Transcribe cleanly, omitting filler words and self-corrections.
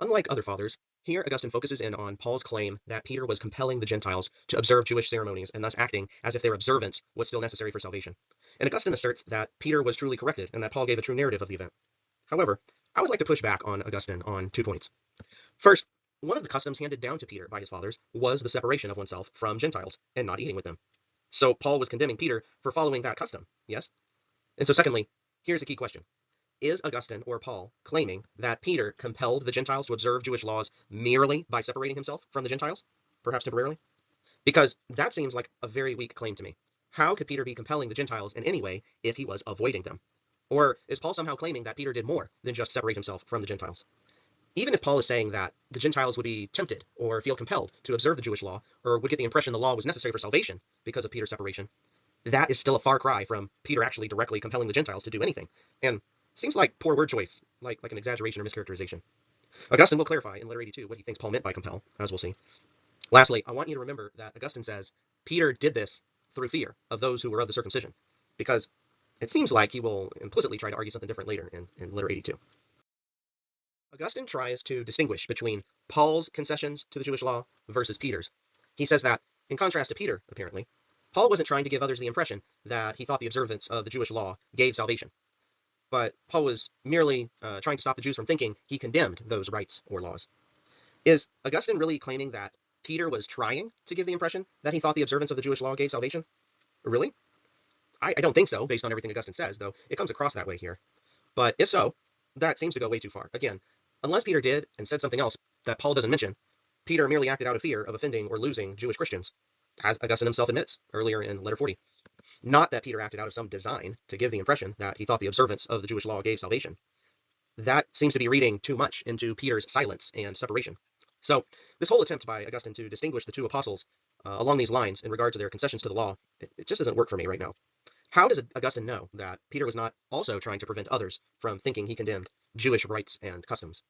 Unlike other fathers, here Augustine focuses in on Paul's claim that Peter was compelling the Gentiles to observe Jewish ceremonies and thus acting as if their observance was still necessary for salvation. And Augustine asserts that Peter was truly corrected and that Paul gave a true narrative of the event. However, I would like to push back on Augustine on 2 points. First, one of the customs handed down to Peter by his fathers was the separation of oneself from Gentiles and not eating with them. So Paul was condemning Peter for following that custom, yes? And so secondly, here's a key question. Is Augustine or Paul claiming that Peter compelled the Gentiles to observe Jewish laws merely by separating himself from the Gentiles, perhaps temporarily? Because that seems like a very weak claim to me. How could Peter be compelling the Gentiles in any way if he was avoiding them? Or is Paul somehow claiming that Peter did more than just separate himself from the Gentiles? Even if Paul is saying that the Gentiles would be tempted or feel compelled to observe the Jewish law, or would get the impression the law was necessary for salvation because of Peter's separation, that is still a far cry from Peter actually directly compelling the Gentiles to do anything. And seems like poor word choice, like an exaggeration or mischaracterization. Augustine will clarify in letter 82 what he thinks Paul meant by compel, as we'll see. Lastly, I want you to remember that Augustine says Peter did this through fear of those who were of the circumcision, because it seems like he will implicitly try to argue something different later in letter 82. Augustine tries to distinguish between Paul's concessions to the Jewish law versus Peter's. He says that, in contrast to Peter, apparently, Paul wasn't trying to give others the impression that he thought the observance of the Jewish law gave salvation, but Paul was merely trying to stop the Jews from thinking he condemned those rites or laws. Is Augustine really claiming that Peter was trying to give the impression that he thought the observance of the Jewish law gave salvation? Really? I don't think so, based on everything Augustine says, though it comes across that way here. But if so, that seems to go way too far. Again, unless Peter did and said something else that Paul doesn't mention, Peter merely acted out of fear of offending or losing Jewish Christians, as Augustine himself admits earlier in letter 40. Not that Peter acted out of some design to give the impression that he thought the observance of the Jewish law gave salvation. That seems to be reading too much into Peter's silence and separation. So this whole attempt by Augustine to distinguish the two apostles along these lines in regard to their concessions to the law, it just doesn't work for me right now. How does Augustine know that Peter was not also trying to prevent others from thinking he condemned Jewish rites and customs?